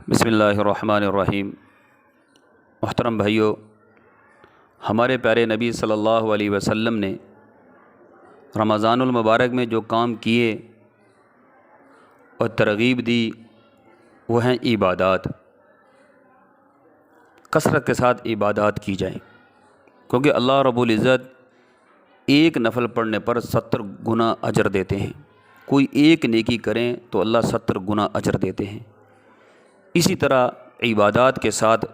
بسم اللہ الرحمن الرحیم۔ محترم بھائیو، ہمارے پیارے نبی صلی اللہ علیہ وسلم نے رمضان المبارک میں جو کام کیے اور ترغیب دی وہ ہیں عبادات۔ کثرت کے ساتھ عبادات کی جائیں، کیونکہ اللہ رب العزت ایک نفل پڑھنے پر 70 گنا اجر دیتے ہیں۔ کوئی ایک نیکی کریں تو اللہ 70 گنا اجر دیتے ہیں۔ اسی طرح عبادات کے ساتھ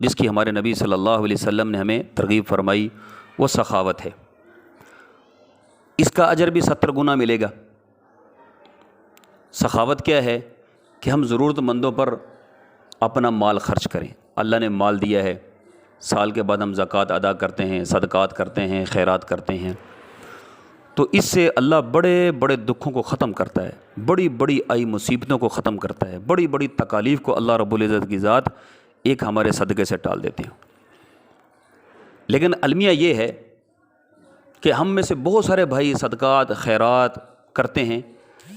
جس کی ہمارے نبی صلی اللہ علیہ وسلم نے ہمیں ترغیب فرمائی وہ سخاوت ہے۔ اس کا اجر بھی 70 گنا ملے گا۔ سخاوت کیا ہے کہ ہم ضرورت مندوں پر اپنا مال خرچ کریں۔ اللہ نے مال دیا ہے، سال کے بعد ہم زکوٰۃ ادا کرتے ہیں، صدقات کرتے ہیں، خیرات کرتے ہیں، تو اس سے اللہ بڑے بڑے دکھوں کو ختم کرتا ہے، بڑی بڑی آئی مصیبتوں کو ختم کرتا ہے، بڑی بڑی تکالیف کو اللہ رب العزت کی ذات ایک ہمارے صدقے سے ٹال دیتے ہیں۔ لیکن المیہ یہ ہے کہ ہم میں سے بہت سارے بھائی صدقات خیرات کرتے ہیں،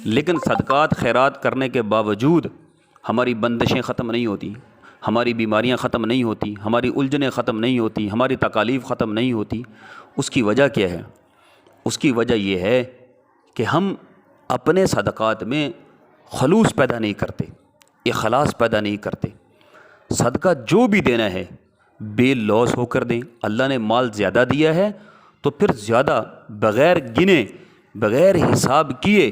لیکن صدقات خیرات کرنے کے باوجود ہماری بندشیں ختم نہیں ہوتی، ہماری بیماریاں ختم نہیں ہوتی، ہماری الجھنیں ختم نہیں ہوتی، ہماری تکالیف ختم نہیں ہوتی۔ اس کی وجہ کیا ہے؟ اس کی وجہ یہ ہے کہ ہم اپنے صدقات میں خلوص پیدا نہیں کرتے، اخلاص پیدا نہیں کرتے۔ صدقہ جو بھی دینا ہے بے لوث ہو کر دیں۔ اللہ نے مال زیادہ دیا ہے تو پھر زیادہ بغیر گنے بغیر حساب کیے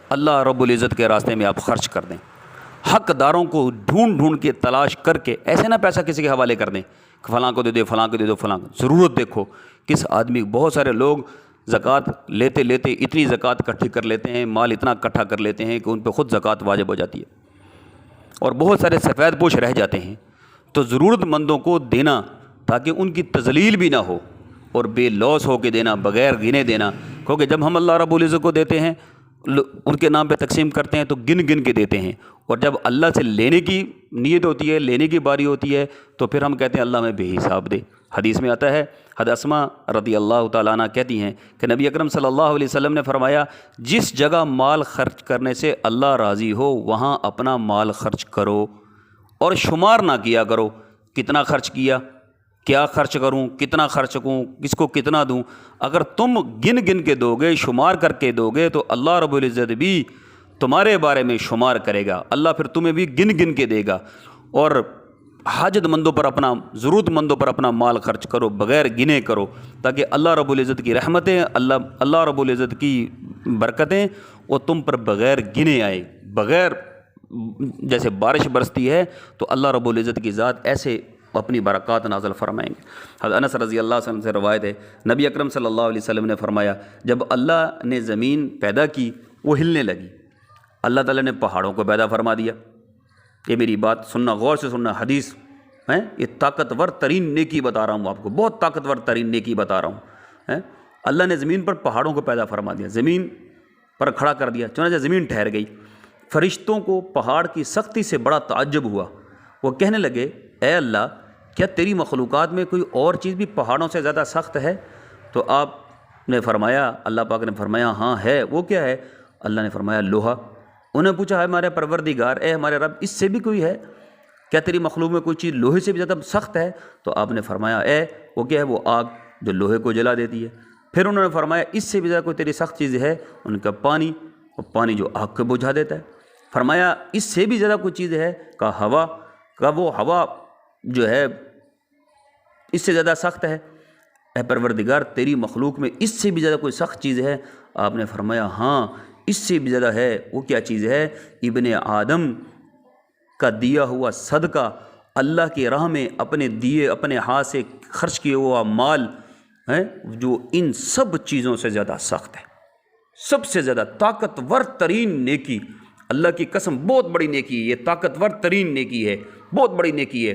اللہ رب العزت کے راستے میں آپ خرچ کر دیں۔ حق داروں کو ڈھونڈ ڈھونڈ کے تلاش کر کے ایسے نہ پیسہ کسی کے حوالے کر دیں کہ فلاں کو دے دو، فلاں کو دے دو، فلاں کو۔ ضرورت دیکھو کس آدمی، بہت سارے لوگ زکوٰۃ لیتے لیتے اتنی زکوٰۃ اکٹھی کر لیتے ہیں، مال اتنا اکٹھا کر لیتے ہیں کہ ان پہ خود زکوٰۃ واجب ہو جاتی ہے، اور بہت سارے سفید پوش رہ جاتے ہیں۔ تو ضرورت مندوں کو دینا تاکہ ان کی تذلیل بھی نہ ہو، اور بے لوث ہو کے دینا، بغیر گنے دینا، کیونکہ جب ہم اللہ رب العزت کو دیتے ہیں ان کے نام پہ تقسیم کرتے ہیں تو گن گن کے دیتے ہیں، اور جب اللہ سے لینے کی نیت ہوتی ہے، لینے کی باری ہوتی ہے، تو پھر ہم کہتے ہیں اللہ ہمیں بے حساب دے۔ حدیث میں آتا ہے، حضرت اسماء رضی اللہ تعالیٰ عنہ کہتی ہیں کہ نبی اکرم صلی اللہ علیہ وسلم نے فرمایا، جس جگہ مال خرچ کرنے سے اللہ راضی ہو وہاں اپنا مال خرچ کرو، اور شمار نہ کیا کرو کتنا خرچ کیا، کیا خرچ کروں، کتنا خرچ کروں، کس کو کتنا دوں۔ اگر تم گن گن کے دو گے، شمار کر کے دو گے، تو اللہ رب العزت بھی تمہارے بارے میں شمار کرے گا، اللہ پھر تمہیں بھی گن گن کے دے گا۔ اور حاجت مندوں پر اپنا، ضرورت مندوں پر اپنا مال خرچ کرو، بغیر گنے کرو، تاکہ اللہ رب العزت کی رحمتیں، اللہ رب العزت کی برکتیں وہ تم پر بغیر گنے آئے۔ بغیر جیسے بارش برستی ہے تو اللہ رب العزت کی ذات ایسے اپنی برکات نازل فرمائیں گے۔ حضرت انس رضی اللہ عنہ سے روایت ہے، نبی اکرم صلی اللہ علیہ وسلم نے فرمایا، جب اللہ نے زمین پیدا کی وہ ہلنے لگی، اللہ تعالیٰ نے پہاڑوں کو پیدا فرما دیا۔ یہ میری بات سننا، غور سے سننا، حدیث ہے، یہ طاقتور ترین نیکی بتا رہا ہوں آپ کو، بہت طاقتور ترین نیکی بتا رہا ہوں۔ اللہ نے زمین پر پہاڑوں کو پیدا فرما دیا، زمین پر کھڑا کر دیا، چنانچہ زمین ٹھہر گئی۔ فرشتوں کو پہاڑ کی سختی سے بڑا تعجب ہوا، وہ کہنے لگے، اے اللہ، کیا تیری مخلوقات میں کوئی اور چیز بھی پہاڑوں سے زیادہ سخت ہے؟ تو آپ نے فرمایا، اللہ پاک نے فرمایا، ہاں ہے۔ وہ کیا ہے؟ اللہ نے فرمایا، لوہا۔ انہیں پوچھا، ہے ہمارے پروردگار، اے ہمارے رب، اس سے بھی کوئی ہے؟ کیا تیری مخلوق میں کوئی چیز لوہے سے بھی زیادہ سخت ہے؟ تو آپ نے فرمایا، وہ کیا ہے؟ وہ آگ جو لوہے کو جلا دیتی ہے۔ پھر انہوں نے فرمایا، اس سے بھی زیادہ کوئی تیری سخت چیز ہے؟ ان کا پانی، وہ پانی جو آگ کو بجھا دیتا ہے۔ فرمایا، اس سے بھی زیادہ کوئی چیز ہے؟ کہا ہوا، کہا وہ ہوا جو ہے اس سے زیادہ سخت ہے؟ اے پروردگار، تیری مخلوق میں اس سے بھی زیادہ کوئی سخت چیز ہے؟ آپ نے فرمایا، ہاں اس سے بھی زیادہ ہے۔ وہ کیا چیز ہے؟ ابن آدم کا دیا ہوا صدقہ، اللہ کی راہ میں اپنے دیے، اپنے ہاتھ سے خرچ کیا ہوا مال ہے، جو ان سب چیزوں سے زیادہ سخت ہے، سب سے زیادہ طاقتور ترین نیکی۔ اللہ کی قسم بہت بڑی نیکی ہے یہ، طاقتور ترین نیکی ہے، بہت بڑی نیکی ہے۔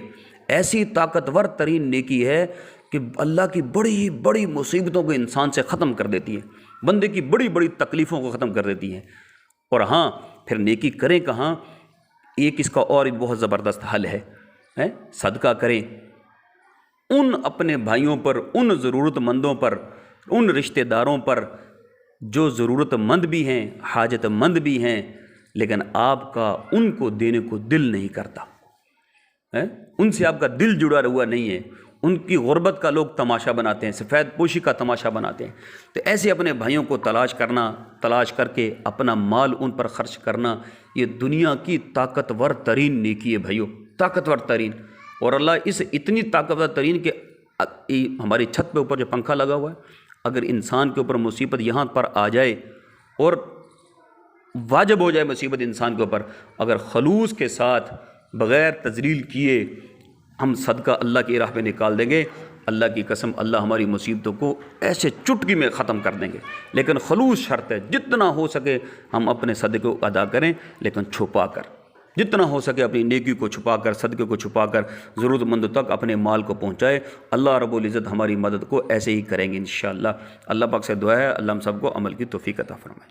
ایسی طاقتور ترین نیکی ہے کہ اللہ کی بڑی بڑی مصیبتوں کو انسان سے ختم کر دیتی ہے، بندے کی بڑی بڑی تکلیفوں کو ختم کر دیتی ہے۔ اور ہاں، پھر نیکی کریں کہاں؟ ایک اس کا اور بہت زبردست حل ہے، صدقہ کریں ان اپنے بھائیوں پر، ان ضرورت مندوں پر، ان رشتہ داروں پر جو ضرورت مند بھی ہیں، حاجت مند بھی ہیں، لیکن آپ کا ان کو دینے کو دل نہیں کرتا ہے، ان سے آپ کا دل جڑا ہوا نہیں ہے، ان کی غربت کا لوگ تماشا بناتے ہیں، سفید پوشی کا تماشا بناتے ہیں۔ تو ایسے اپنے بھائیوں کو تلاش کر کے اپنا مال ان پر خرچ کرنا، یہ دنیا کی طاقتور ترین نیکی ہے بھائیوں، طاقتور ترین۔ اور اللہ اس اتنی طاقتور ترین کہ ہماری چھت پہ اوپر جو پنکھا لگا ہوا ہے، اگر انسان کے اوپر مصیبت یہاں پر آ جائے اور واجب ہو جائے مصیبت انسان کے اوپر، اگر خلوص کے ساتھ بغیر تذلیل کیے ہم صدقہ اللہ کی راہ پہ نکال دیں گے، اللہ کی قسم اللہ ہماری مصیبتوں کو ایسے چٹکی میں ختم کر دیں گے۔ لیکن خلوص شرط ہے، جتنا ہو سکے ہم اپنے صدقے کو ادا کریں، لیکن چھپا کر، جتنا ہو سکے اپنی نیکی کو چھپا کر، صدقے کو چھپا کر ضرورت مندوں تک اپنے مال کو پہنچائے۔ اللہ رب العزت ہماری مدد کو ایسے ہی کریں گے انشاءاللہ۔ اللہ پاک سے دعا ہے اللہ ہم سب کو عمل کی توفیق عطا فرمائے۔